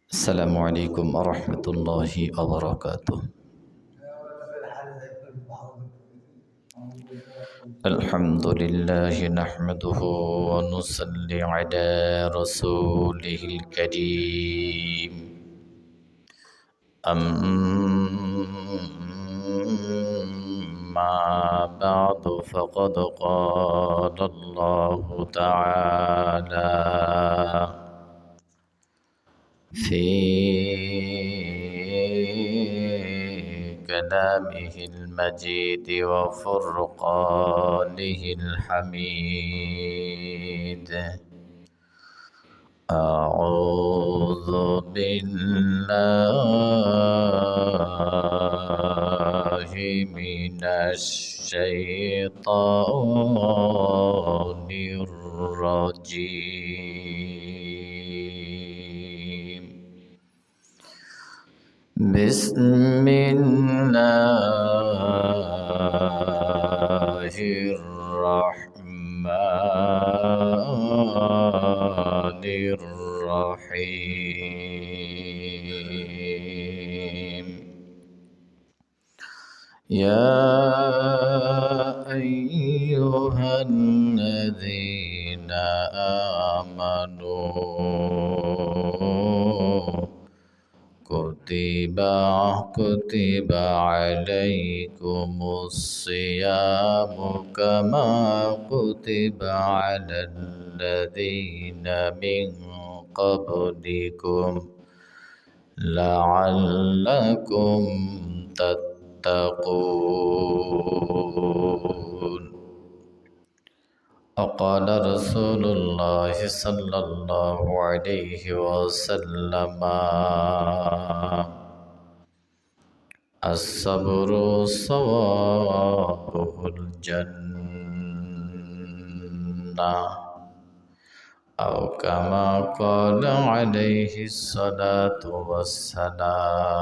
السلام عليكم ورحمة الله وبركاته. الحمد لله نحمده ونصلي على رسوله الكريم. أما بعد فقد قال الله تعالى في كلامه المجيد وفرقانه الحميد. أعوذ بالله من الشيطان الرجيم. بسم الله الرحمن الرحيم. يا أيها الذين آمنوا كتب عليكم الصيام كما كتب على الذين من قبلكم لعلكم تتقون. وقال رسول الله صلى الله عليه وسلم الصبر صوابه الجنة أو كما قال عليه الصلاة والسلام.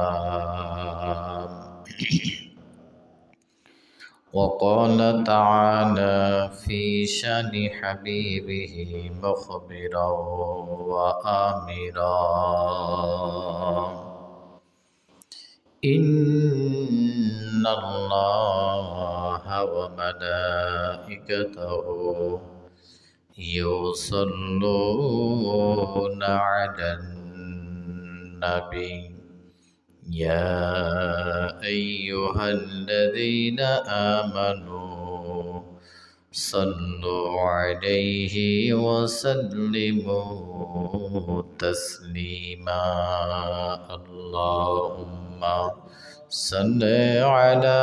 وقال تعالى في شأن حبيبه مخبرا وآمرا إن الله وملائكته يصلون على النبي يا أيها الذين آمنوا صلوا عليه وسلموا تسليما. اللهم صل على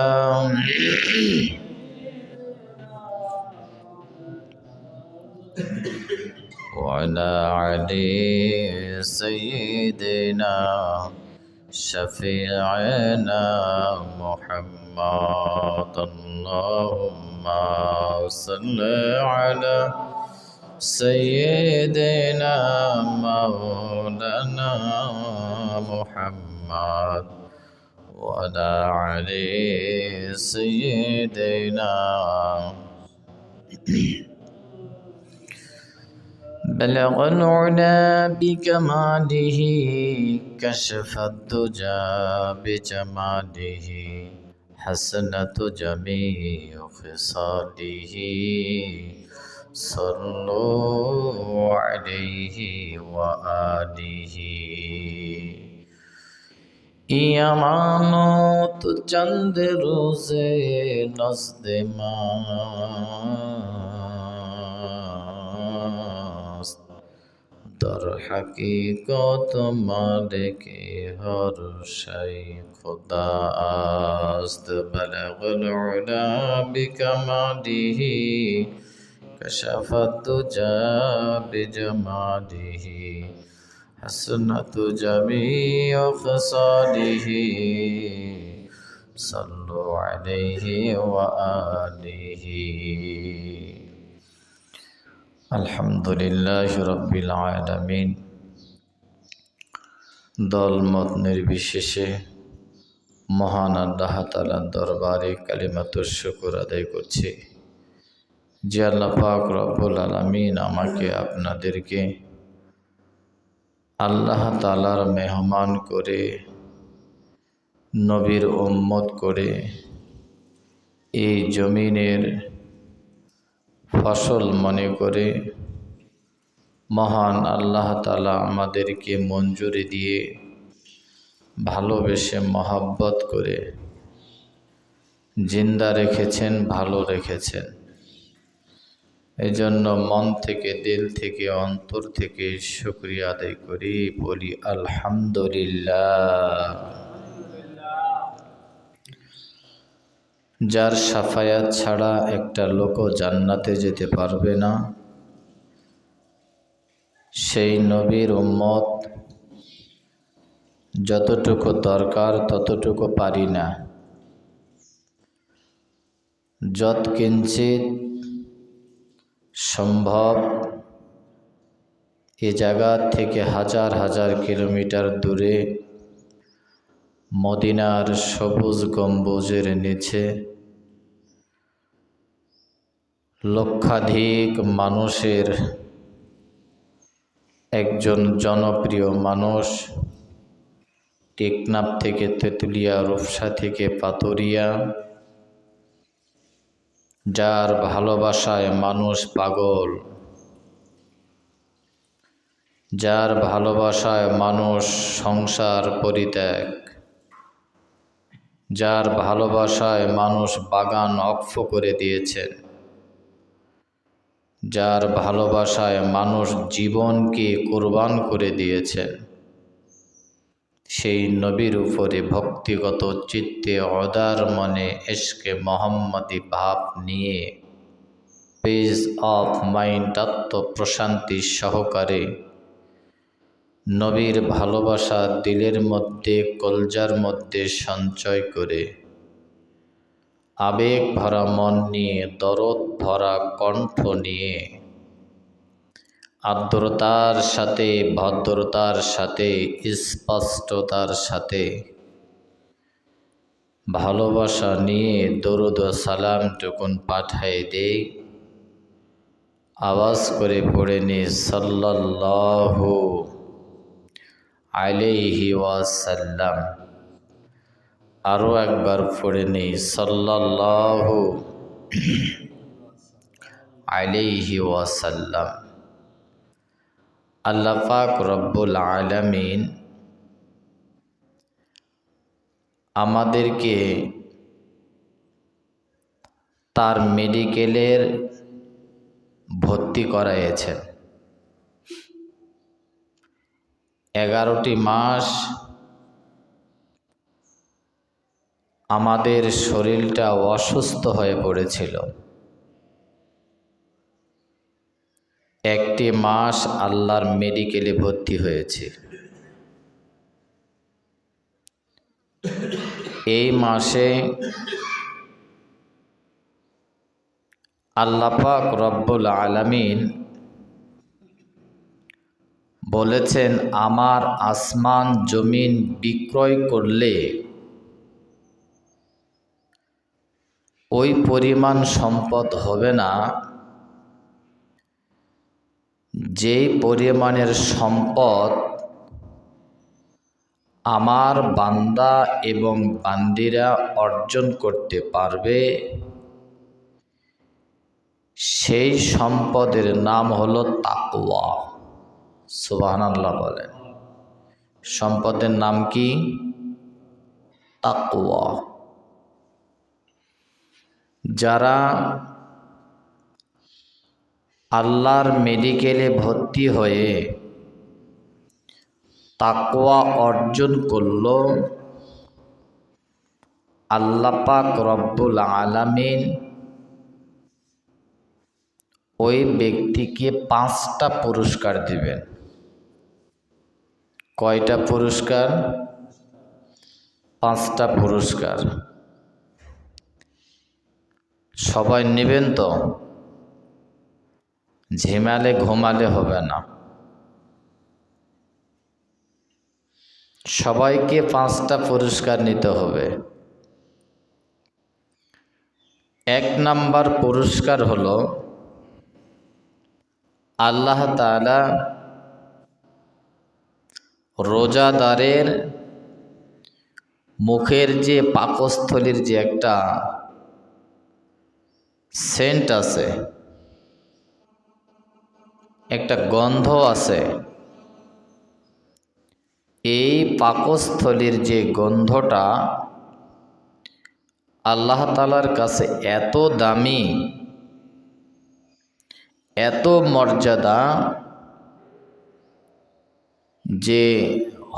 وعلى علي سيدنا شفيعنا محمد. اللهم صل على سيدنا مولانا محمد وعلى علي سيدنا. بلغ العلا بكماله كشف الدجى بجماله حسنة جميع خصاله صلوا عليه وآله. ইয়ামানত চন্দ রোজে নজদে মাস্ত در حقیقت مالک هر شی خدا است. بلغ العلا بکماله کشف الدجى بجماله حسنة جميع خصاله صلوا عليه وآله. আলহামদুলিল্লাহ রব্বিল আলামিন। দলমত নির্বিশেষে মহান আল্লাহ তাআলার দরবারে কালিমাতুশ শুকর আদায় করছি যে আল্লাহ পাক রব্বুল আলামিন আমাকে আপনাদেরকে আল্লাহ তাআলার মেহমান করে, নবীর উম্মত করে এই জমিনের ফসল মনে করে মহান আল্লাহ তাআলা আমাদেরকে মঞ্জুরি দিয়ে ভালোবেসে মহাব্বত করে জিন্দা রেখেছেন, ভালো রেখেছেন। এজন্য মন থেকে, দিল থেকে, অন্তর থেকে শুকরিয়া আদায় করি, বলি আলহামদুলিল্লাহ। যার শাফায়াত ছাড়া একটা লোকও জান্নাতে যেতে পারবে না, সেই নবীর উম্মত যতটুকু দরকার ততটুকু পারি না। যৎকিঞ্চিৎ সম্ভব এ জায়গা থেকে হাজার হাজার কিলোমিটার দূরে মদিনার সবুজ গম্বুজের নিচে লক্ষাধিক মানুষের একজন জনপ্রিয় মানুষ, টেকনাফ থেকে তেঁতুলিয়া, রূপসা থেকে পাতুরিয়া, যার ভালোবাসায় মানুষ পাগল, যার ভালোবাসায় মানুষ সংসার পরিত্যাগ, যার ভালোবাসায় মানুষ বাগান অক্ষ করে দিয়েছেন, যার ভালোবাসায় মানুষ জীবনকে কুরবান করে দিয়েছেন, সেই নবীর উপরে ভক্তিগত চিত্তে অদার মনে ইশকে মোহাম্মদী ভাব নিয়ে পিস অফ মাইন্ড আত্মপ্রশান্তি সহকারে নবীর ভালোবাসা দিলের মধ্যে, কলজার মধ্যে সঞ্চয় করে আবেগ ভরা মন নিয়ে, দরদ ভরা কণ্ঠ নিয়ে, আর্দ্রতার সাথে, ভদ্রতার সাথে, স্পষ্টতার সাথে ভালোবাসা নিয়ে দরুদ ও সালামটুকুন পাঠায় দেই। আওয়াজ করে পড়ে নি সাল্লাল্লাহু আলাইহি ওয়াসাল্লাম। আরও একবার পড়ে নি সাল্লাল্লাহু আলাইহি ওয়াসাল্লাম। আল্লাহ পাক রব্বুল আলামিন আমাদেরকে তার মেডিকেলের ভর্তি করাইয়েছেন। 11টি মাস আমাদের শরীরটা অসুস্থ হয়ে পড়েছিল। 1টি মাস আল্লাহর মেডিকেলে ভর্তি হয়েছে। এই মাসে আল্লাহ পাক রব্বুল আলামিন বলেছেন, আমার আসমান জমিন বিক্রয় করলে ওই পরিমাণ সম্পদ হবে না যেই পরিমাণের সম্পদ আমার বান্দা এবং বান্দিরা অর্জন করতে পারবে। সেই সম্পদের নাম হলো তাকওয়া। সুবহানাল্লাহ বলেন। সম্পদের নাম কি? তাকওয়া। যারা আল্লাহর মেডিকেলে ভর্তি হয়ে তাকওয়া অর্জন করল, আল্লাহ পাক রব্বুল আলামিন ওই ব্যক্তিকে 5টা পুরস্কার দিবেন। কয়টা পুরস্কার? 5টা পুরস্কার। সবাই নেবেন তো? ঝিমালে ঘুমালে হবে না। সবাইকে 5টা পুরস্কার নিতে হবে। 1 নাম্বার পুরস্কার হলো আল্লাহ তাআলা রোজাদারের মুখের যে পাকস্থলীর যে একটা সেন্ট আছে, একটা গন্ধ আছে, এই পাকস্থলীর যে গন্ধটা আল্লাহ তাআলার কাছে এত দামি, এত মর্যাদা যে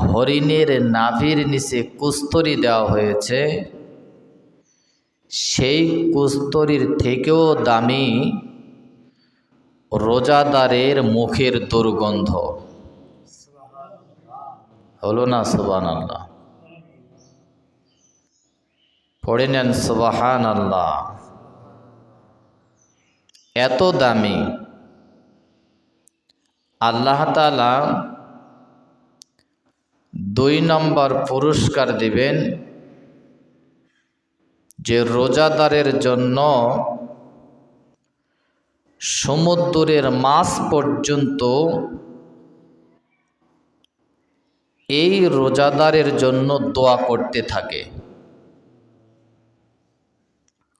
হরিণের নাভির নিচে কুস্তরি দেওয়া হয়েছে, সেই কুস্তরির থেকেও দামি রোজাদারের মুখের দুর্গন্ধ। হলো না সুবহানাল্লাহ? পড়ে নেন সুবহানাল্লাহ। এত দামি আল্লাহ তাআলা 2 নম্বর পুরস্কার দিবেন যে রোজাদারের জন্য সমুদ্রের মাছ পর্যন্ত এই রোজাদারের জন্য দোয়া করতে থাকে।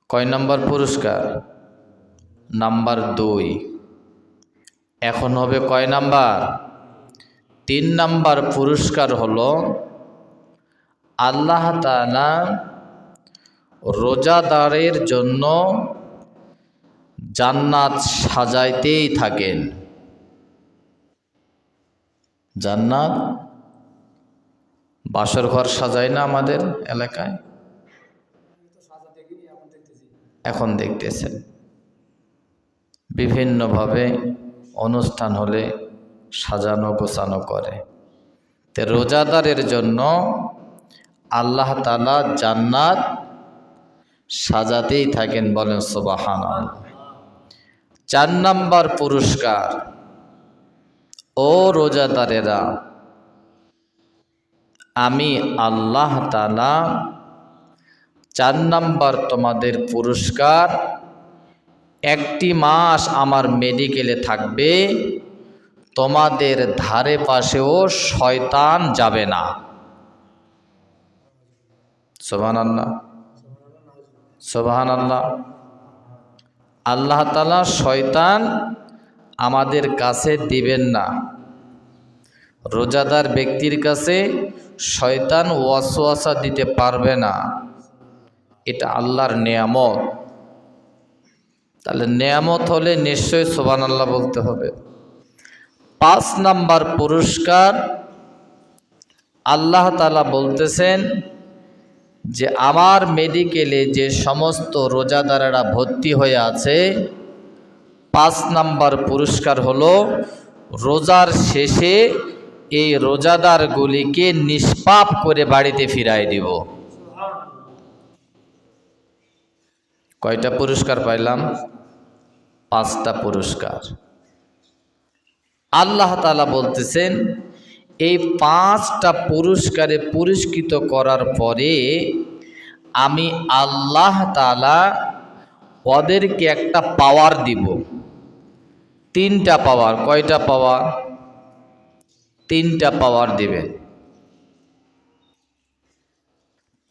কয় নম্বর পুরস্কার? নাম্বার 2। এখন হবে কয় নাম্বার? 3 নম্বর পুরস্কার হলো আল্লাহ তাআলা রোজাদারের জন্য জান্নাত সাজাইতেই থাকেন। জান্নাত, বাসর ঘর সাজায় না আমাদের এলাকায়? এখন দেখতেছেন বিভিন্নভাবে অনুষ্ঠান হলে সাজানো গোছানো করে। তে রোজাদারের জন্য আল্লাহ তাআলা জান্নাত সাজাতেই থাকেন, বলেন সুবহানাল্লাহ। 4 নম্বর পুরস্কার, ও রোজাদারেরা, আমি আল্লাহ তাআলা 4 নম্বর তোমাদের পুরস্কার, 1টি মাস আমার মেডিকেলে থাকবে, তোমাদের ধারে পাশেও শয়তান যাবে না। সুবহানাল্লাহ, সুবহানাল্লাহ। আল্লাহ তাআলা শয়তান আমাদের কাছে দিবেন না। রোজাদার ব্যক্তির কাছে শয়তান ওয়াসওয়াসা দিতে পারবে না। এটা আল্লাহর নেয়ামত। তাহলে নেয়ামত হলে নিশ্চয়ই সুবহানাল্লাহ বলতে হবে। 5 নম্বর পুরস্কার, আল্লাহ তাআলা বলতেছেন যে আমার মেডিকেলে যে সমস্ত রোজাদারেরা ভর্তি হয়ে আছে, 5 নম্বর পুরস্কার হলো রোজার শেষে এই রোজাদারগুলিকে নিষ্পাপ করে বাড়িতে ফিরাই দিব। কয়টা পুরস্কার পাইলাম? 5টা পুরস্কার। আল্লাহ তাআলা বলতেছেন এই 5টা পুরস্কারে পুরস্কৃত করার পরে আমি আল্লাহ তাআলা ওদেরকে একটা পাওয়ার দিব। 3টা পাওয়ার। কয়টা পাওয়ার? 3টা পাওয়ার দিবেন।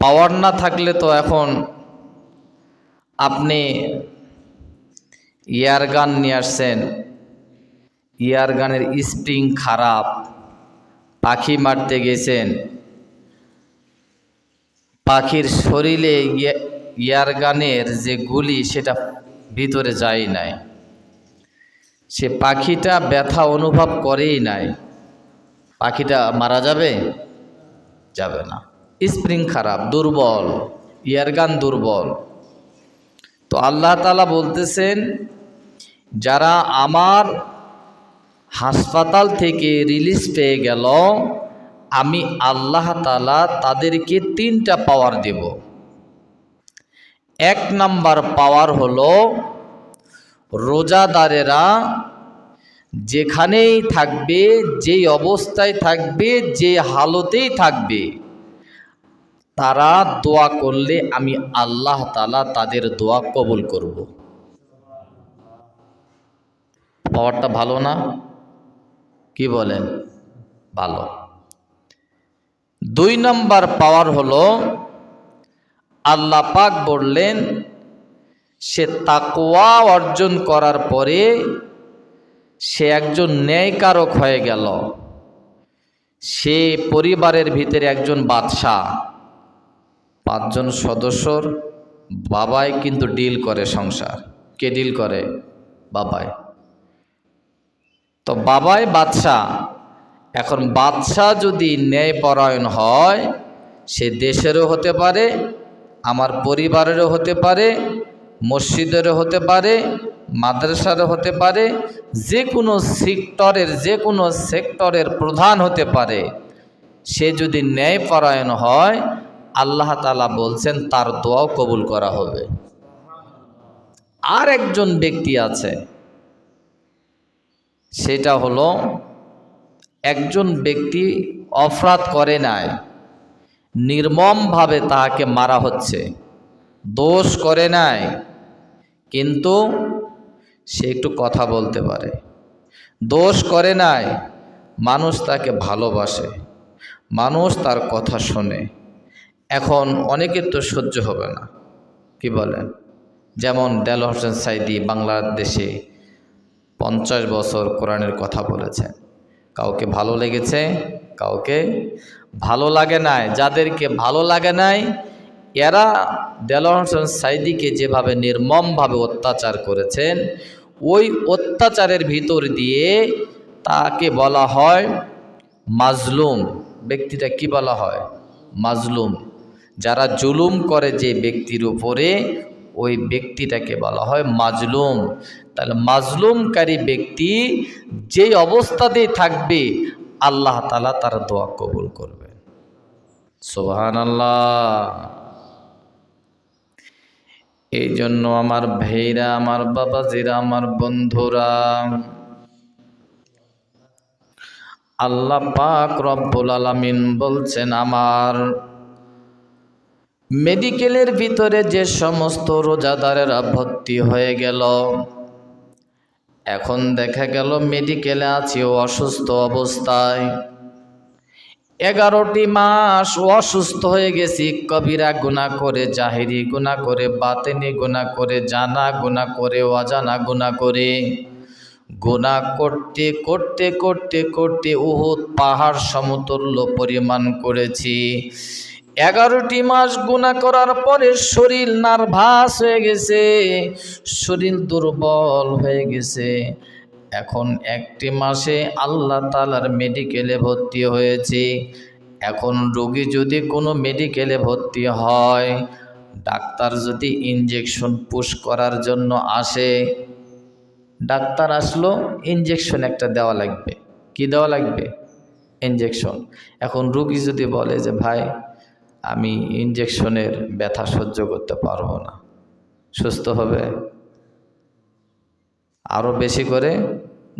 পাওয়ার না থাকলে তো এখন আপনি এয়ারগান নিয়ে আসছেন, এয়ারগানের স্প্রিং খারাপ, পাখি মারতে গেছেন, পাখির শরীরে এয়ারগানের যে গুলি সেটা ভিতরে যায় নাই, সে পাখিটা ব্যথা অনুভব করেই নাই, পাখিটা মারা যাবে? যাবে না। স্প্রিং খারাপ, দুর্বল, এয়ারগান দুর্বল। তো আল্লাহ তাআলা বলতেছেন যারা আমার হাসপাতাল থেকে রিলিজ পেয়ে গেল, আমি আল্লাহ তাআলা তাদেরকে 3টা পাওয়ার দেব। 1 নম্বর পাওয়ার হলো রোজাদারেরা যেখানেই থাকবে, যেই অবস্থায় থাকবে, যে হালতেই থাকবে, তারা দোয়া করলে আমি আল্লাহ তাআলা তাদের দোয়া কবুল করব। পাওয়ারটা ভালো না? কি বলেন? ভালো। দুই নম্বর পাওয়ার হলো আল্লাহ পাক বললেন সে তাকওয়া অর্জন করার পরে সে একজন ন্যায়কারক হয়ে গেল। সে পরিবারের ভিতরে একজন বাদশা, 5 জন সদস্যর বাবাই কিন্তু ডিল করে সংসার। কে ডিল করে? বাবাই। তো বাবাই বাদশা। এখন বাদশা যদি ন্যায়পরায়ণ হয়, সে দেশেরও হতে পারে, আমার পরিবারেরও হতে পারে, মসজিদেরও হতে পারে, মাদ্রাসারও হতে পারে, যে কোনো সেক্টরের প্রধান হতে পারে। সে যদি ন্যায়পরায়ণ হয়, আল্লাহ তাআলা বলছেন তার দোয়াও কবুল করা হবে। আর একজন ব্যক্তি আছে, সেটা হলো একজন ব্যক্তি অপরাধ করে নাই, নির্মমভাবে তাহাকে মারা হচ্ছে, দোষ করে নাই, কিন্তু সে একটু কথা বলতে পারে, দোষ করে নাই, মানুষ তাকে ভালোবাসে, মানুষ তার কথা শোনে। এখন অনেকের তো সহ্য হবে না, কি বলেন? যেমন দেলোয়ার হোসেন সাঈদী বাংলাদেশে 50 বছর কোরআনের কথা বলেছেন। কাউকে ভালো লেগেছে, কাউকে ভালো লাগে নাই। যাদেরকে ভালো লাগে নাই, এরা দেলোয়ার হোসেন সাঈদীকে যেভাবে নির্মমভাবে অত্যাচার করেছেন, ওই অত্যাচারের ভিতর দিয়ে তাকে বলা হয় মাজলুম। ব্যক্তিটা কি বলা হয়? মাজলুম। যারা জুলুম করে যে ব্যক্তির উপরে, ওই ব্যক্তিটাকে বলা হয় মাজলুম। তাহলে মাজলুমকারী ব্যক্তি যেই অবস্থাতেই থাকবে, আল্লাহ তাআলা তার দোয়া কবুল করবে। সুবহানাল্লাহ। এই জন্য আমার ভাইরা, আমার বাবাজিরা, আমার বন্ধুরা, আল্লাহ পাক রব্বুল আলামিন বলছেন, আমার মেডিকেলের ভিতরে যে সমস্ত রোজাদারেরা ভর্তি হয়ে গেল, এখন দেখা গেল মেডিকেলে আছে অসুস্থ অবস্থায়, 11টি মাস অসুস্থ হয়ে গেছি, কবিরা গুনাহ করে, জাহিরি গুনাহ করে, বাতিনি গুনাহ করে, জানা গুনাহ করে, অজানা গুনাহ করে, গুনাহ করতে করতে করতে করতে উহুদ পাহাড় সমতুল্য পরিমাণ করেছি। 11টি মাস গুনাহ করার পরে শরীর নার্ভাস হয়ে গেছে, শরীর দুর্বল হয়ে গেছে। এখন 1টি মাসে আল্লাহ তাআলার মেডিকেলে ভর্তি হয়েছে। এখন রোগী যদি কোনো মেডিকেলে ভর্তি হয়, ডাক্তার যদি ইনজেকশন পুশ করার জন্য আসে, ডাক্তার আসলো, ইনজেকশন একটা দেওয়া লাগবে। কি দেওয়া লাগবে? ইনজেকশন। এখন রোগী যদি বলে যে ভাই আমি ইনজেকশনের ব্যথা সহ্য করতে পারবো না, সুস্থ হবে? আরও বেশি করে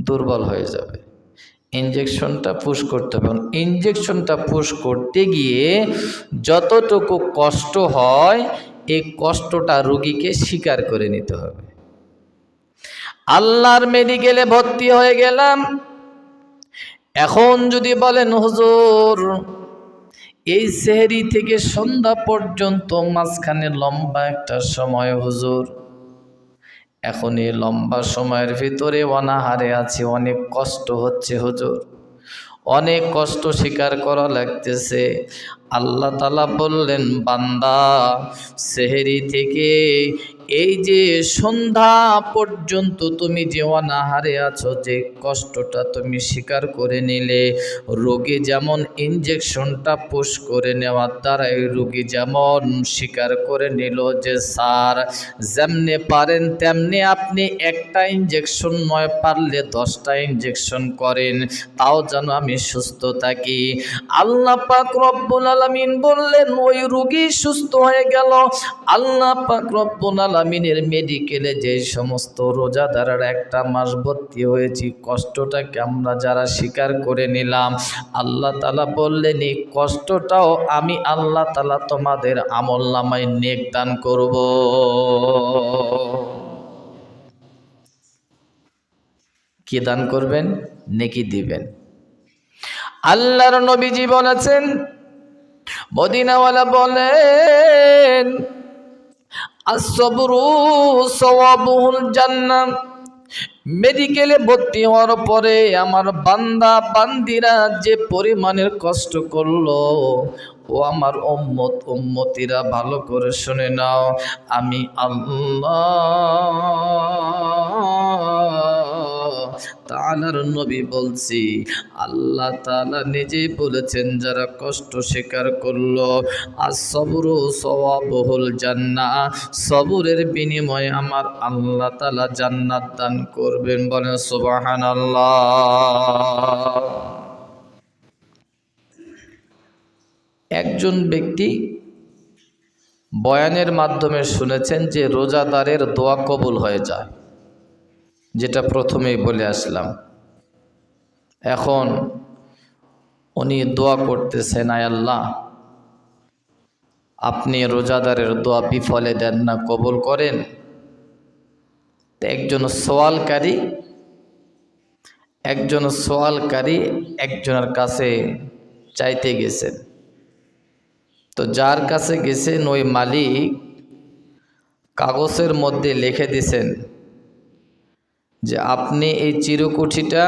দুর্বল হয়ে যাবে। ইনজেকশনটা পুশ করতে হবে। ইনজেকশনটা পুশ করতে গিয়ে যতটুকু কষ্ট হয়, এই কষ্টটা রোগীকে স্বীকার করে নিতে হবে। আল্লাহর মেডিকেলে ভর্তি হয়ে গেলাম। এখন যদি বলেন হুজুর এই সেহরি থেকে সন্ধ্যা পর্যন্ত মাঝখানে লম্বা একটা সময় হুজুর, এখন এই লম্বা সময়ের ভিতরে অনাহারে আছে, অনেক কষ্ট হচ্ছে হুজুর, অনেক কষ্ট স্বীকার করা লাগতেছে। আল্লাহ তাআলা বললেন, বান্দা সেহরি থেকে এই যে সন্ধ্যা পর্যন্ত তুমি যে অনাহারে আছো, যে কষ্টটা তুমি স্বীকার করে নিলে, রোগী যেমন ইনজেকশনটা পুশ করে নেওয়ার দ্বারাই রোগী যেমন স্বীকার করে নিল যে স্যার যেমনে পারেন তেমনি আপনি একটা ইনজেকশন নয়, পারলে 10টা ইনজেকশন করেন, তাও যেন আমি সুস্থ থাকি। আল্লাহ পাক রব্বুল আলামিন বললেন, ওই রোগী সুস্থ হয়ে গেল। আল্লাহ পাক রব্বুল আলামিনের মেডিকেলে যে সমস্ত রোজাদাররা 1টা মাস ভর্তি হয়েছি, কষ্টটাকে আমরা যারা স্বীকার করে নিলাম, আল্লাহ তাআলা বললেন এই কষ্টটাও আমি আল্লাহ তাআলা তোমাদের আমলনামায় নেক দান করব। কি দান করবেন? নেকি দিবেন। আল্লাহর নবীজি বলেছেন, মদিনাওয়ালা বলেন আসসাবরু সাওয়াবুল জান্নাহ। মেডিকেলে ভর্তি হওয়ার পরে আমার বান্দা বান্দিরা যে পরিমাণের কষ্ট করলো, ও আমার উম্মতিরা ভালো করে শুনে নাও, আমি আল্লাহ তাআলার নবী বলছি, আল্লাহ তাআলা নিজেই বলেছেন যারা কষ্ট স্বীকার করলো as-sabru sawabuhul জান্নাহ, সবরের বিনিময়ে আমার আল্লাহ তাআলা জান্নাত দান করবেন। বলেন সুবহানাল্লাহ। একজন ব্যক্তি বয়ানের মাধ্যমে শুনেছেন যে রোজাদারের দোয়া কবুল হয়ে যায়, যেটা প্রথমেই বলে আসলাম। এখন উনি দোয়া করতেছেন, আয় আল্লাহ আপনি রোজাদারের দোয়া বিফলে দেন না, কবুল করেন। একজন সোয়ালকারী একজনের কাছে চাইতে গেছেন। তো যার কাছে গেছেন ওই মালিক কাগজের মধ্যে লিখে দিয়েছেন যে আপনি এই চিরকুঠিটা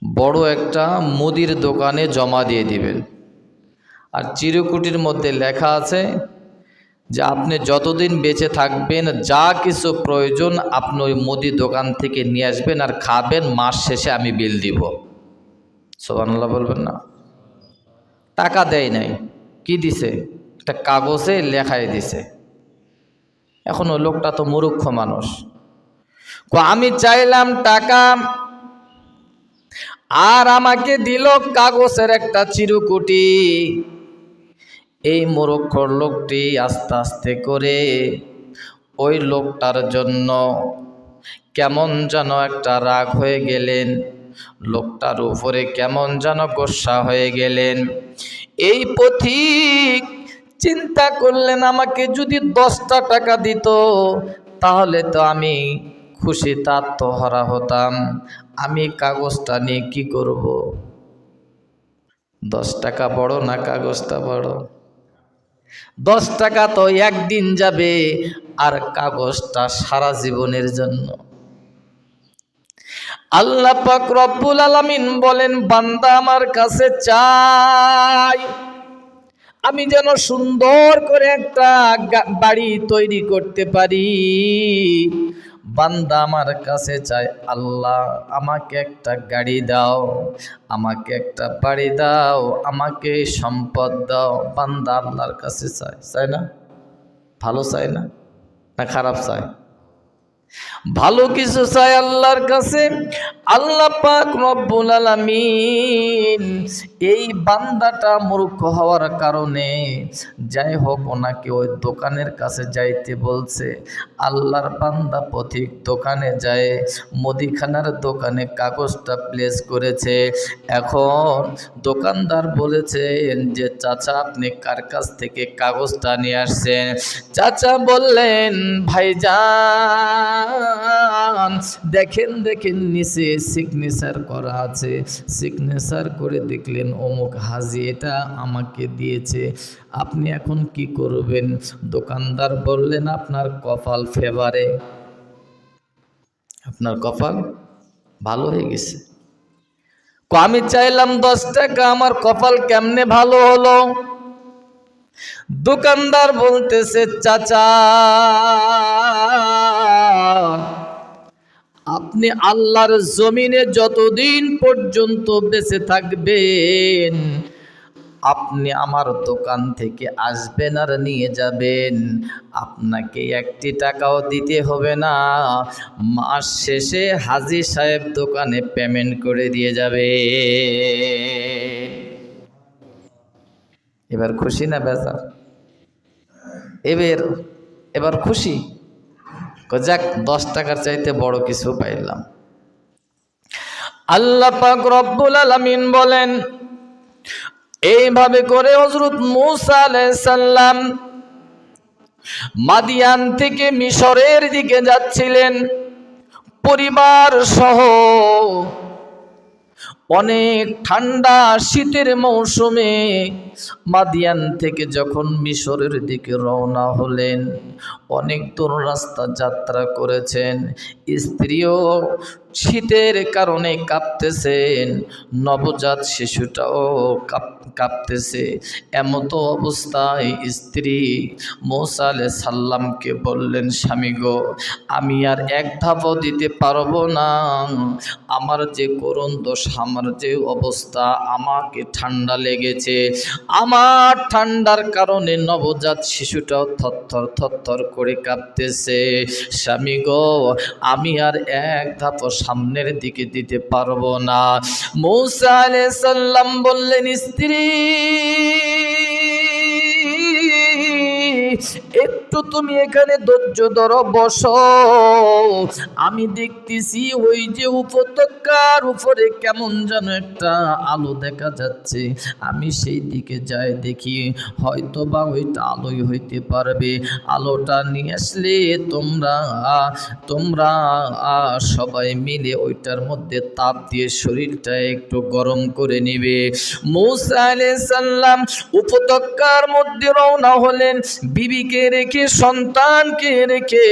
বড় একটা মুদির দোকানে জমা দিয়ে দিবেন। আর চিরকুটির মধ্যে লেখা আছে যে আপনি যতদিন বেঁচে থাকবেন যা কিছু প্রয়োজন আপনি ওই মুদি দোকান থেকে নিয়ে আসবেন আর খাবেন, মাস শেষে আমি বিল দিব। সুবহানাল্লাহ বলবেন না? টাকা দেয় নাই, কি দিছে? একটা কাগজে লেখাই দিছে। এখন ওই লোকটা তো মূর্খ মানুষ, আমি চাইলাম টাকা আর আমাকে দিল কাগজের একটা চিরকুটি। এই মূর্খ লোকটি আস্তে আস্তে করে ওই লোকটার জন্য কেমন যেন একটা রাগ হয়ে গেলেন, লোকটার উপরে কেমন যেন গোসা হয়ে গেলেন। এই পথিক চিন্তা করলেন আমাকে যদি 10টা টাকা দিত তাহলে তো আমি খুশিতে আত্মহারা হতাম, আমি কাগজটা নিয়ে কি করব? 10 টাকা বড় না কাগজটা বড়? 10 টাকা তো একদিন যাবে আর কাগজটা সারা জীবনের জন্য। আল্লাহ পাক রব্বুল আলামিন বলেন, বান্দা আমার কাছে চাই আমি যেন সুন্দর করে একটা বাড়ি তৈরি করতে পারি। বান্দা আমার কাছে চায়, আল্লাহ আমাকে একটা গাড়ি দাও, আমাকে একটা বাড়ি দাও, আমাকে সম্পদ দাও। বান্দা আল্লাহর কাছে চায়, চায় না? ভালো চায় না, না খারাপ চায়? ভালো কিছু চাই আল্লাহর কাছে। আল্লাহ পাক রব্বুল আলামিন এই বান্দাটা মূর্খ হওয়ার কারণে যাই হোক ওনাকে ওই দোকানের কাছে যাইতে বলছে। আল্লাহর বান্দা পথিক দোকানে যায়, মুদিখানার দোকানে কাগজটা প্লেস করেছে। এখন দোকানদার বলেছেন যে চাচা আপনি কার কাছ থেকে কাগজটা নিয়ে আসছেন? চাচা বললেন, ভাইজান দেখেন দেখেন নিচে সিগনেচার করা আছে। সিগনেচার করে দেখলেন অমুক হাজি এটা আমাকে দিয়েছে, আপনি এখন কি করবেন? দোকানদার বললেন, আপনার কপাল ফেভারে, আপনার কপাল ভালো হয়ে গেছে। আমি চাইলাম 10 টাকা, আমার কপাল কেমনে ভালো হলো? দোকানদার বলতেছে, চাচা আপনি আল্লাহর জমিনে যতদিন পর্যন্ত বেঁচে থাকবেন আপনি আমার দোকান থেকে আসবেন আর নিয়ে যাবেন, আপনাকে 1টি টাকাও দিতে হবে না, মাস শেষে হাজী সাহেব দোকানে পেমেন্ট করে দিয়ে যাবে। এবার খুশি না বেজার? এবার খুশি? যাক 10 টাকার চাইতে বড় কিছু পাইলাম। আল্লাহ পাক রব্বুল আলামিন বলেন, এইভাবে করে হযরত মূসা আলাইহিস সালাম মাদিয়ান থেকে মিশরের দিকে যাচ্ছিলেন পরিবার সহ। অনেক ঠান্ডা শীতের মৌসুমে মাদিয়ান থেকে যখন মিশরের দিকে রওনা হলেন, অনেক দূর রাস্তা যাত্রা করেছেন, স্ত্রীও শীতের কারণে কাঁপতেছেন, নবজাত শিশুটাও কাঁপতেছে। এমত অবস্থায় স্ত্রী মূসা আলাইহিস সালামকে বললেন, স্বামী গো, আমি আর এক ধাপও দিতে পারবো না, আমার যে করুণ দোষ, আমার যে অবস্থা, আমাকে ঠান্ডা লেগেছে, আমার ঠান্ডার কারণে নবজাত শিশুটাও থরথর করে কাঁপতেছে। স্বামী গো, আমি আর এক ধাপও সামনের দিকে দিতে পারবো না। মূসা আলাইহিস সালাম বললেন, স্ত্রী একটু তুমি এখানে ধৈর্য ধরো, বসো, আমি দেখতেছি ওই যে উপত্যকার উপরে কেমন যেন একটা আলো দেখা যাচ্ছে, আমি সেই দিকে যাই দেখি, হয়তো বা ওইটা আলোই হইতে পারবে, আলোটা নিয়ে আসলে তোমরা সবাই মিলে ওইটার মধ্যে তাপ দিয়ে শরীরটা একটু গরম করে নিবে। মূসা আলাইহিস সালাম উপত্যকার মধ্যে রওনা হলেন, বিবিকে রেখে, সন্তানকে রেখে।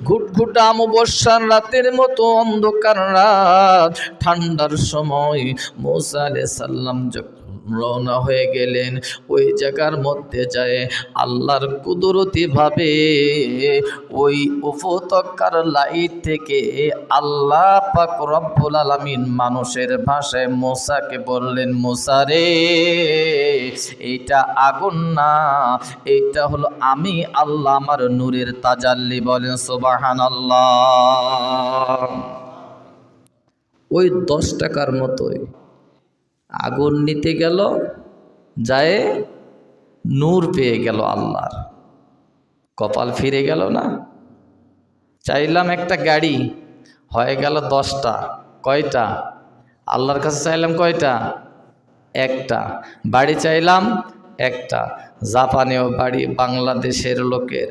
ঘুটঘুটা অমাবস্যার রাতের মতো অন্ধকার রাত, ঠান্ডার সময় মূসা আলাইহিস সালাম যখন রওনা হয়ে গেলেন, ওই জায়গার মধ্যে যায় আল্লাহর কুদরতি ভাবে ওই উপত্যকার লাইট থেকে আল্লাহ পাক রব্বুল আলামিন মানুষের ভাষায় মূসাকে বললেন, মূসা রে, এইটা আগুন না, এইটা হলো আমি আল্লাহ, আমার নূরের তাজাল্লি। বলেন সুবহানাল্লাহ। ওই 10 টাকার মতোই আগুন নিতে গেল, যায় নূর পেয়ে গেল আল্লাহর, কপাল ফিরে গেল না। চাইলাম একটা গাড়ি, হয়ে গেল 10টা। কয়টা? আল্লাহর কাছে চাইলাম কয়টা? একটা। বাড়ি চাইলাম একটা। জাপানেও বাড়ি বাংলাদেশের লোকের,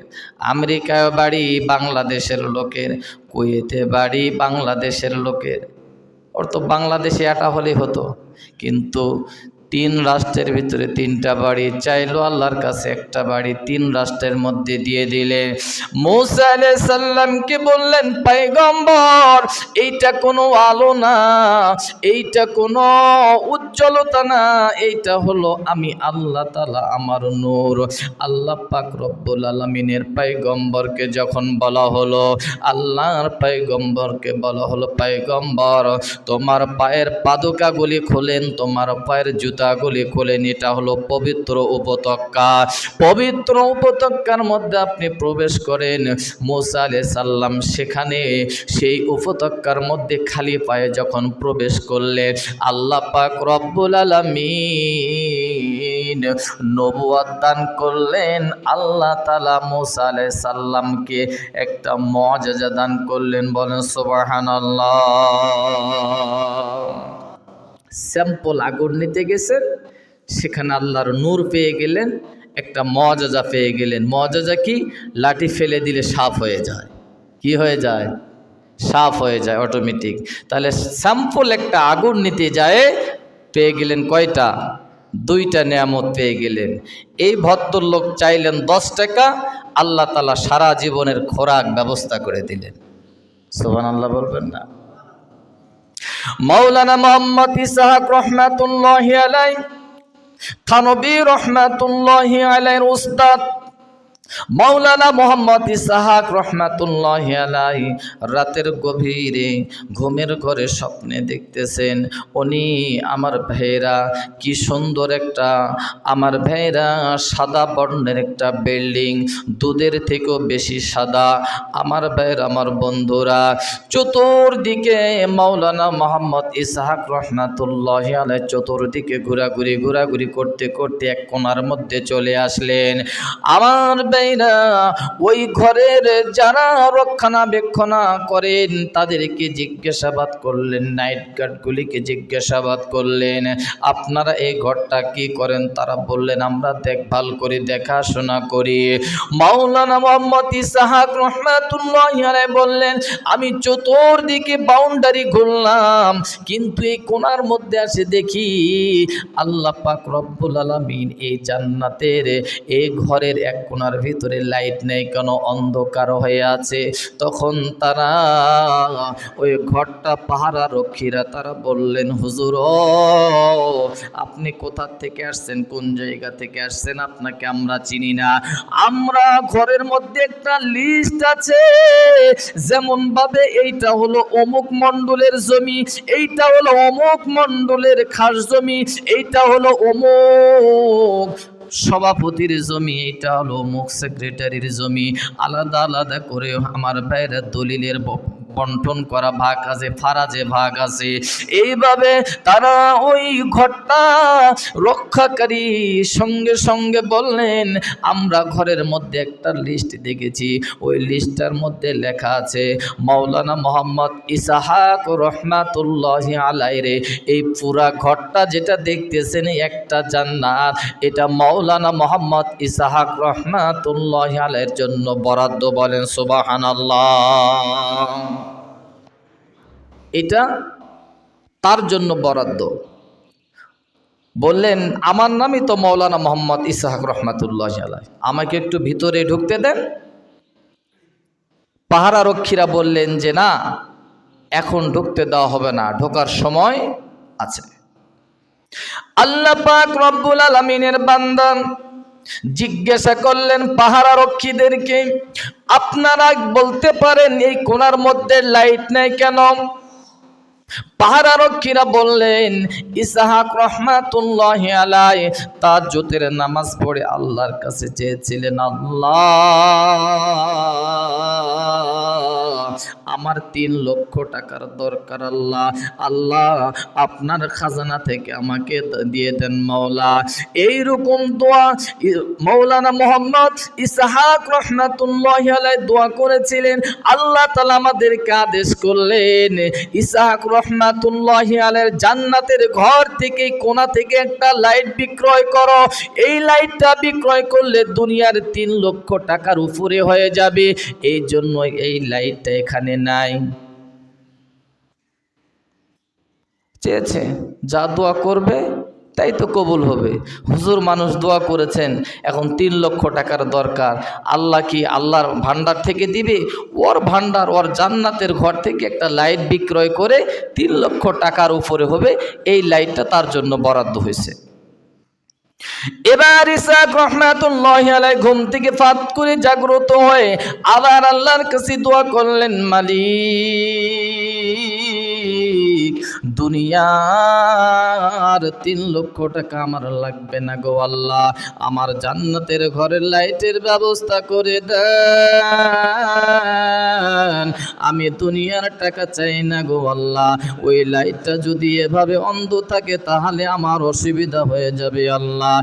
আমেরিকায়ও বাড়ি বাংলাদেশের লোকের, কুয়েতে বাড়ি বাংলাদেশের লোকের। ওর তো বাংলাদেশে এটা হলেই হতো, কিন্তু 3 রাষ্ট্রের ভিতরে 3টা বাড়ি চাইলো আল্লাহর কাছে, একটা বাড়ি 3 রাষ্ট্রের মধ্যে দিয়ে দিলে। মূসা আলাইহিস সালামকে বললেন, পয়গম্বর, এইটা কোনো আলো না, এইটা কোনো উজ্জ্বলতা না, এইটা হলো আমি আল্লাহ তাআলা, আমার নূর। আল্লাহ পাক রব্বুল আলামিনের পয়গম্বরকে যখন বলা হলো, আল্লাহর পয়গম্বরকে বলা হলো, পয়গম্বর, তোমার পায়ের পাদুকাগুলি খোলেন, তোমার পায়ের জুতাগুলি খোলেন, এটা হলো পবিত্র উপত্যকা, পবিত্র উপত্যকার মধ্যে আপনি প্রবেশ করেন। মূসা আলাইহিস সালাম সেখানে সেই উপত্যকার মধ্যে খালি পায়ে যখন প্রবেশ করলেন, আল্লাহ পাক রব্বুল আলামিন নবুয়ত দান করলেন। আল্লাহ তাআলা মূসা আলাইহিস সালামকে একটা মুআজিজা দান করলেন। বলেন সুবহানাল্লাহ। স্যাম্পল আগুন নিতে গেছেন, সেখানে আল্লাহর নূর পেয়ে গেলেন, একটা মুআজিজা পেয়ে গেলেন। মুআজিজা কি? লাঠি ফেলে দিলে সাফ হয়ে যায়। কি হয়ে যায়? সাফ হয়ে যায় অটোমেটিক। তাহলে স্যাম্পল একটা আগুন নিতে যায়, পেয়ে গেলেন কয়টা? 2টা নিয়ামত পেয়ে গেলেন। এই ভদ্রলোক চাইলেন 10 টাকা, আল্লাহ তাআলা সারা জীবনের খোরাক ব্যবস্থা করে দিলেন। সুবহানাল্লাহ বলবেন না? মাওলানা মুহাম্মদ ইসহাক রহমাতুল্লাহি আলাইহি, থানবী রহমাতুল্লাহি আলাইহির উস্তাদ মাওলানা মুহাম্মদ ইসহাক রহমাতুল্লাহি আলাইহি রাতের গভীরে ঘুমের ঘরে স্বপ্নে দেখতেছেন, উনি আমার ভাইরা কি সুন্দর একটা, আমার ভাইরা সাদা বর্ণের একটা বিল্ডিং, দুধের থেকেও বেশি সাদা। আমার ভাইরা, আমার বন্ধুরা, চতুর্দিকে মাওলানা মুহাম্মদ ইসহাক রহমাতুল্লাহি আলাইহি চতুর্দিকে ঘোরাঘুরি করতে করতে এক কোণার মধ্যে চলে আসলেন। আমার ভাইরা, ওই ঘরের যারা রক্ষণাবেক্ষণ করেন তাদেরকে জিজ্ঞাসাবাদ করলেন, নাইট গার্ডগুলিকে জিজ্ঞাসাবাদ করলেন, আপনারা এই ঘরটা কি করেন? তারা বললেন, আমরা দেখভাল করি, দেখাশোনা করি। মাওলানা মোহাম্মদ ইসহাক রহমাতুল্লাহি আলাইহি বললেন, আমি চতুর্দিকে বাউন্ডারি ঘুরলাম, কিন্তু এই কোণার মধ্যে আসে দেখি আল্লাহ পাক রব্বুল আলামিন এই জান্নাতের এই ঘরের এক কোণার ভিতরে লাইট নেই, কেন অন্ধকার হয়ে আছে। তখন তারা ওই ঘরটা পাহারা রক্ষীরা তারা বললেন, হুজুর আপনি কোথা থেকে আসছেন, কোন জায়গা থেকে আসছেন, আপনাকে আমরা চিনি না। আমরা ঘরের মধ্যে একটা লিস্ট আছে, যেমন ভাবে এইটা হলো অমুক মণ্ডলের জমি, এইটা হলো অমুক মণ্ডলের খাস জমি, এইটা হলো অমুক সভাপতির জমি, এটা হলো অমুক সেক্রেটারির জমি, আলাদা আলাদা করে আমার ভাইরা দলিলের বন্টন করা ভাগ আছে, ফারাজে ভাগ আছে। এইভাবে তারা ওই ঘরটা রক্ষাকারী সঙ্গে সঙ্গে বললেন, আমরা ঘরের মধ্যে একটা লিস্ট দেখেছি, ওই লিস্টটার মধ্যে লেখা আছে মাওলানা মোহাম্মদ ইসহাক রহমাতুল্লাহি আলাইহি এই পুরা ঘরটা যেটা দেখতেছেন একটা জান্নাত, এটা মাওলানা মোহাম্মদ ইসহাক রহমাতুল্লাহি আলাইহির জন্য বরাদ্দ। বলেন সুবহানাল্লাহ। এটা তার জন্য বরাদ্দ। বললেন, আমার নামই তো মাওলানা মোহাম্মদ ইসহাক রহমাতুল্লাহি আলাইহি, আমাকে একটু ভিতরে ঢুকতে দেন। পাহারা রক্ষীরা বললেন যে না, এখন ঢুকতে দেওয়া হবে না, ঢোকার সময় আছে। আল্লাহ পাক রব্বুল আলামিনের বান্দা জিজ্ঞাসা করলেন পাহারা রক্ষীদেরকে, আপনারা বলতে পারেন এই কোণার মধ্যে লাইট নেই কেন? পাহারা রক্ষীরা বললেন, ইসহাক রহমাতুল্লাহি আলাইহি তাহাজ্জুদের নামাজ পড়ে আল্লাহর কাছে চেয়েছিলেন, আল্লাহ আমার 3 লক্ষ টাকার দরকার, আল্লাহ আল্লাহ আপনার খাজানা থেকে আমাকে দিয়ে দেন মাওলা। এইরকম দোয়া মাওলানা মোহাম্মদ ইসহাক রহমাতুল্লাহি আলাইহি দোয়া করেছিলেন। আল্লাহ তাআলা আমাদেরকে আদেশ করলেন, ইসহাক রহমাতুল্লাহি আলাইহির জান্নাতের ঘর থেকে কোণা থেকে একটা লাইট বিক্রয় করো। এই লাইটটা বিক্রয় করলে দুনিয়ার 3 লক্ষ টাকার উপরে হয়ে যাবে। এই জন্য এই লাইটটা এখানে নাই। চেয়েছে যা দোয়া করবে তাই তো কবুল হবে। হুজুর মানুষ দোয়া করেছেন, এখন 3 লক্ষ টাকার দরকার, আল্লাহ কি আল্লাহর ভান্ডার থেকে দিবে? ওর ভান্ডার, ওর জান্নাতের ঘর থেকে একটা লাইট বিক্রয় করে 3 লক্ষ টাকার উপরে হবে, এই লাইটটা তার জন্য বরাদ্দ হয়েছে। এবার ইসহাক রহমাতুল্লাহি আলাইহি ঘুম থেকে ফাত করে জাগ্রত হয়ে আবার আল্লাহর কাছে দোয়া করলেন, মালিক দুনিয়ার 3 লক্ষ টাকা আমার লাগবে না গো আল্লাহ, আমার জান্নাতের ঘরের লাইটের ব্যবস্থা করে দেন। আমি দুনিয়ার টাকা চাই না গো আল্লাহ, ওই লাইটটা যদি এভাবে অন্ধ থাকে তাহলে আমার অসুবিধা হয়ে যাবে আল্লাহ।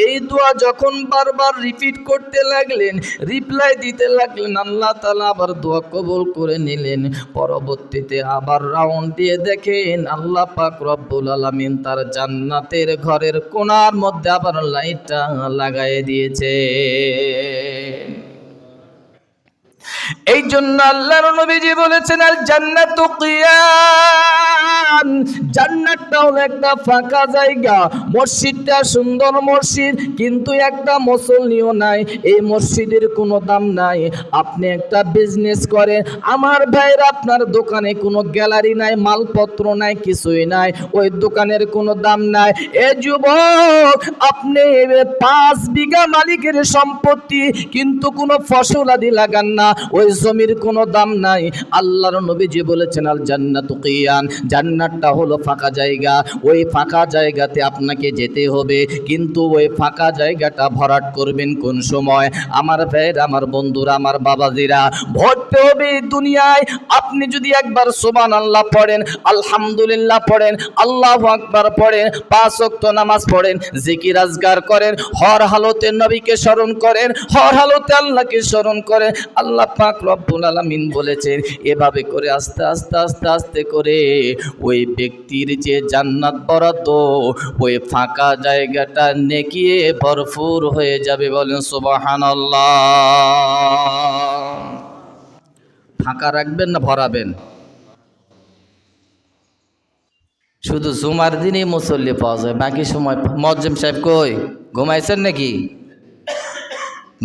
এই দোয়া যখন বারবার রিপিট করতে লাগলেন, রিপ্লাই দিতে লাগলেন, আল্লাহ তাআলা আবার দোয়া কবুল করে নিলেন। পরবর্তীতে আবার রাউন্ড দিয়ে দেখেন আল্লাহ পাক রব্বুল আলামিন তার জান্নাতের ঘরের কোণার মধ্যে আবার লাইটটা লাগাই দিয়েছে। এই জন্য আল্লাহর নবীজি বলেছেন, আল জান্নাতু কিয়াম, জান্নাতটা হলো একটা ফাঁকা জায়গা। মসজিদটা সুন্দর মসজিদ, কিন্তু একটা মুসল্লিও নাই, এই মসজিদের কোনো দাম নাই। আপনি একটা বিজনেস করেন, আমার ভাইরা আপনার দোকানে কোনো গ্যালারি নাই, মালপত্র নাই, কিছুই নাই, ওই দোকানের কোনো দাম নাই। এ যুবক, আপনি 5 বিঘা মালিকের সম্পত্তি, কিন্তু কোনো ফসলাদি লাগান না, ওই জমির কোনো দাম নাই। আল্লাহর নবীজি বলেছেন আল জান্নাতু কিয়ান, জান্নাতটা হলো ফাঁকা জায়গা। ওই ফাঁকা জায়গাতে আপনাকে যেতে হবে, কিন্তু ওই ফাঁকা জায়গাটা ভরাট করবেন কোন সময়? আমার ভাইয়েরা, আমার বন্ধুরা, আমার বাবাজিরা, ভরতে হবে দুনিয়ায়। আপনি যদি একবার সুবহানাল্লাহ পড়েন, আলহামদুলিল্লাহ পড়েন, আল্লাহু আকবার পড়েন, 5 ওয়াক্ত নামাজ পড়েন, জিকির আজকার করেন, হর হালতে নবীকে স্মরণ করেন, হর হালতে আল্লাহকে স্মরণ করেন, আল্লাহ পাক রব্বুল আলামিন বলেছেন এভাবে করে আস্তে আস্তে আস্তে আস্তে করে ওই ব্যক্তির যে জান্নাত বরাদ্দ, ওই ফাঁকা জায়গাটা নেকিয়ে ভরপুর হয়ে যাবে। বলেন সুবহানাল্লাহ। ফাঁকা রাখবেন না ভরাবেন? শুধু জুমার দিনই মুসল্লি পাওয়া যায়, বাকি সময় মুয়াজ্জিম সাহেব কই, ঘুমাইছেন নাকি?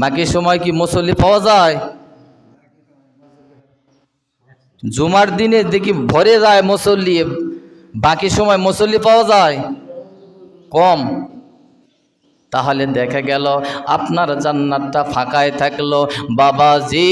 বাকি সময় কি মুসল্লি পাওয়া যায়? জুমার দিনে দেখি ভরে যায় মুসল্লি, বাকি সময় মুসল্লি পাওয়া যায় কম। তাহলে দেখা গেল আপনার জান্নাতটা ফাঁকায় থাকলো। বাবাজি,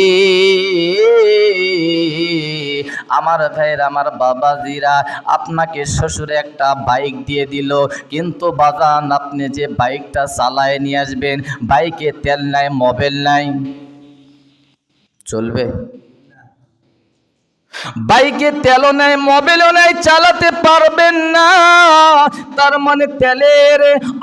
আমার ভাইয়ের, আমার বাবাজিরা, আপনাকে শ্বশুরে একটা বাইক দিয়ে দিল, কিন্তু বাজান আপনি যে বাইকটা চালায় নিয়ে আসবেন, বাইকে তেল নাই, মোবিল নাই, চলবে? বাইকে তেলও নাই, মোবিলও নাই, চালাতে পারবেন না। তার মানে তেলের,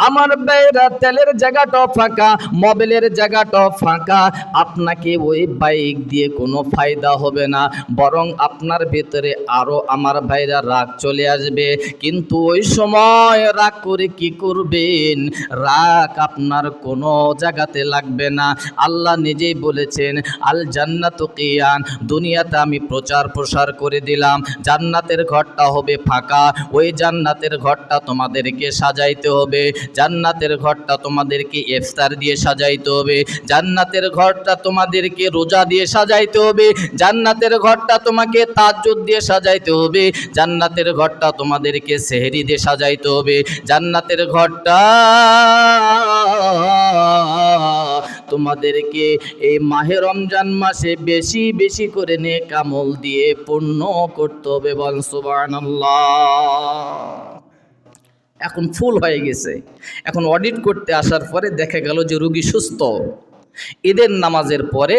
আমার ভাইরা, তেলের জায়গাটাও ফাঁকা, মোবিলের জায়গাটাও ফাঁকা। আপনাকে ওই বাইক দিয়ে কোনো ফায়দা হবে না, বরং আপনার ভেতরে আরো, আমার ভাইরা, রাগ চলে আসবে। কিন্তু ওই সময় রাগ করে কি করবেন? রাগ আপনার কোনো জায়গাতে লাগবে না। আল্লাহ নিজেই বলেছেন আল জান্নাতু কিয়ান, দুনিয়াতে আমি প্রচার প্রসার করে দিলাম, জান্নাতের ঘরটা হবে ফাঁকা। ওই জান্নাতের ঘরটা তোমাদেরকে সাজাইতে হবে, জান্নাতের ঘরটা তোমাদেরকে ইফতার দিয়ে সাজাইতে হবে, জান্নাতের ঘরটা তোমাদেরকে রোজা দিয়ে সাজাইতে হবে, জান্নাতের ঘরটা তোমাকে তাহাজ্জুদ দিয়ে সাজাইতে হবে, জান্নাতের ঘরটা তোমাদেরকে সেহরি দিয়ে সাজাইতে হবে, জান্নাতের ঘরটা তোমাদেরকে এই মাহে রমজান মাসে বেশি বেশি করে নেক আমল দিয়ে পূর্ণ করতে হবে। বল সুবহানাল্লাহ। এখন ফুল হয়ে গেছে। এখন অডিট করতে আসার পরে দেখা গেল যে রোগী সুস্থ। ঈদের নামাজের পরে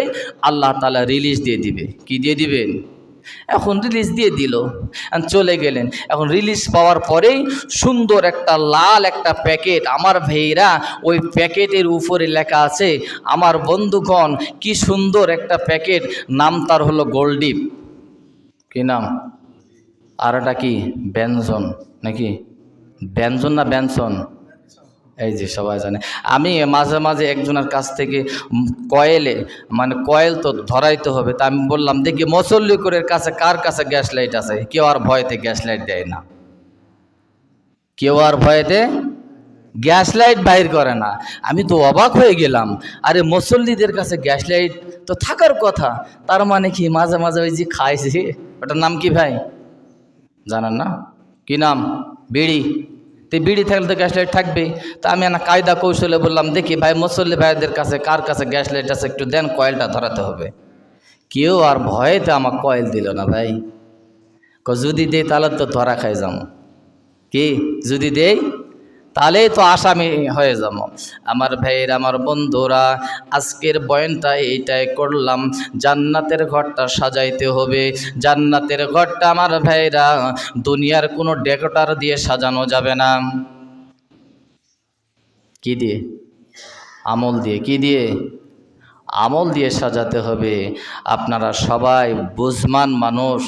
আল্লাহ তাআলা রিলিজ দিয়ে দিবে। কি দিয়ে দিবেন? এখন রিলিজ দিয়ে দিল, চলে গেলেন। এখন রিলিজ পাওয়ার পরেই সুন্দর একটা লাল একটা প্যাকেট, আমার ভাইরা, ওই প্যাকেটের উপরে লেখা আছে, আমার বন্ধুগণ, কি সুন্দর একটা প্যাকেট, নাম তার হলো গোল্ডিপ। কি নাম? আর এটা কি ব্যঞ্জন নাকি? ব্যঞ্জন না ব্যঞ্জন? এই যে সবাই জানে। আমি মাঝে মাঝে একজনের কাছ থেকে কয়েলে, মানে কয়েল তো ধরাইতে হবে, তা আমি বললাম দেখি মুসল্লি করে কাছে কার কাছে গ্যাস লাইট আছে? কেউ আর ভয়েতে গ্যাস লাইট দেয় না, কেউ আর ভয়েতে গ্যাস লাইট বাইর করে না। আমি তো অবাক হয়ে গেলাম, আরে মুসল্লিদের কাছে গ্যাস লাইট তো থাকার কথা, তার মানে কি মাঝে মাঝে ওই যে খাইছে, ওটার নাম কি ভাই জানান না? কি নাম? বিড়ি। তো বিড়ি থাকলে তো গ্যাস লাইট থাকবেই। তা আমি না কায়দা কৌশলে বললাম দেখি ভাই মুসল্লি ভাইদের কাছে কার কাছে গ্যাস লাইট আছে একটু দেন, কয়েলটা ধরাতে হবে। কেউ আর ভয়েতে আমার কয়েল দিল না ভাই। যদি দেই তাহলে তো ধরা খাই যাম। কি যদি দেই তাহলেই তো আসামি হয়ে যাব। আমার ভাইয়ের, আমার বন্ধুরা, আজকের বয়ানটা এইটাই করলাম, জান্নাতের ঘরটা সাজাইতে হবে। জান্নাতের ঘরটা আমার ভাইরা দুনিয়ার কোনো ডেকোরেটর দিয়ে সাজানো যাবে না। কি দিয়ে? আমল দিয়ে। কি দিয়ে? আমল দিয়ে সাজাতে হবে। আপনারা সবাই বুঝমান মানুষ,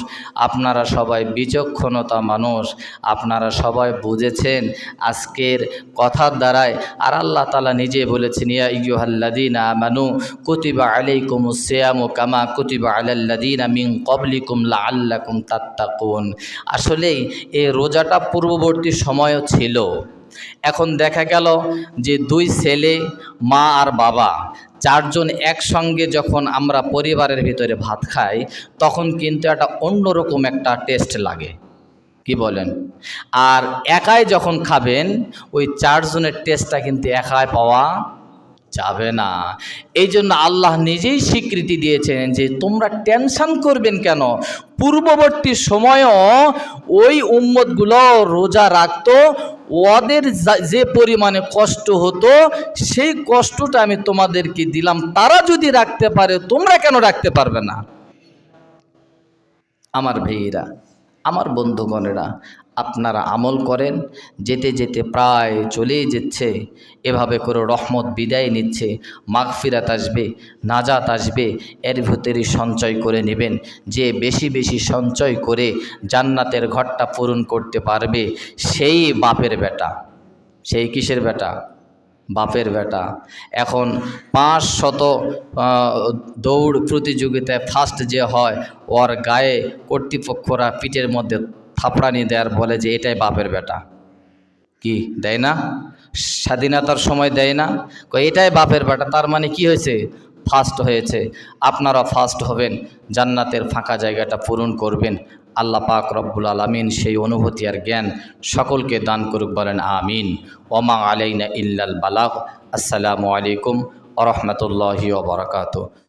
আপনারা সবাই বিচক্ষণতা মানুষ, আপনারা সবাই বুঝেছেন আজকের কথার দ্বারায়। আর আল্লাহ তাআলা নিজে বলেছেন ইয়া আইয়ুহাল্লাযীনা আমানু কুতিবা আলাইকুমুস সিয়ামু কামা কুতিবা আলাল্লাযীনা মিন ক্বাবলিকুম লাআল্লাকুম তাত্তাকুন। আসলেই এই রোজাটা পূর্ববর্তী সময়ও ছিল। এখন দেখা গেল যে দুই ছেলে, মা আর বাবা, চারজন একসঙ্গে যখন আমরা পরিবারের ভিতরে ভাত খাই, তখন কিন্তু একটা অন্যরকম একটা টেস্ট লাগে। কি বলেন? আর একাই যখন খাবেন, ওই চারজনের টেস্টটা কিন্তু একাই পাওয়া যাবে না। এই জন্য আল্লাহ নিজেই স্বীকৃতি দিয়েছেন যে তোমরা টেনশন করবেন কেন। পূর্ববর্তী সময়ও ওই উম্মতগুলো রোজা রাখতো, ওদের যে পরিমাণে কষ্ট হতো সেই কষ্টটা আমি তোমাদেরকে দিলাম। তারা যদি রাখতে পারে তোমরা কেন রাখতে পারবে না? আমার ভাইয়েরা, আমার বন্ধুগণেরা, আপনারা আমল করেন, যেতে যেতে প্রায় চলেই যাচ্ছে। এভাবে করে রহমত বিদায় নিচ্ছে, মাগফিরাত আসবে, নাজাত আসবে। এর ভিতরেই সঞ্চয় করে নেবেন। যে বেশি বেশি সঞ্চয় করে জান্নাতের ঘরটা পূরণ করতে পারবে সেই বাপের বেটা। সেই কিসের বেটা? বাপের বেটা। এখন 500 দৌড় প্রতিযোগিতায় ফার্স্ট যে হয়, ওর গায়ে কর্তৃপক্ষরা পিঠের মধ্যে থাপড়ানি দেয়ার বলে যে এটাই বাপের বেটা। কি দেয় না? স্বাধীনতার সময় দেয় না? এটাই বাপের বেটা। তার মানে কি হয়েছে? ফার্স্ট হয়েছে। আপনারা ফার্স্ট হবেন, জান্নাতের ফাঁকা জায়গাটা পূরণ করবেন। আল্লাহ পাক রব্বুল আলামিন সেই অনুভূতি আর জ্ঞান সকলকে দান করুক, বলেন আমিন। ওমা আলাইনা ইল্লাল বালাগ। আসসালামু আলাইকুম ওয়া রাহমাতুল্লাহি ওয়া বারাকাতুহু।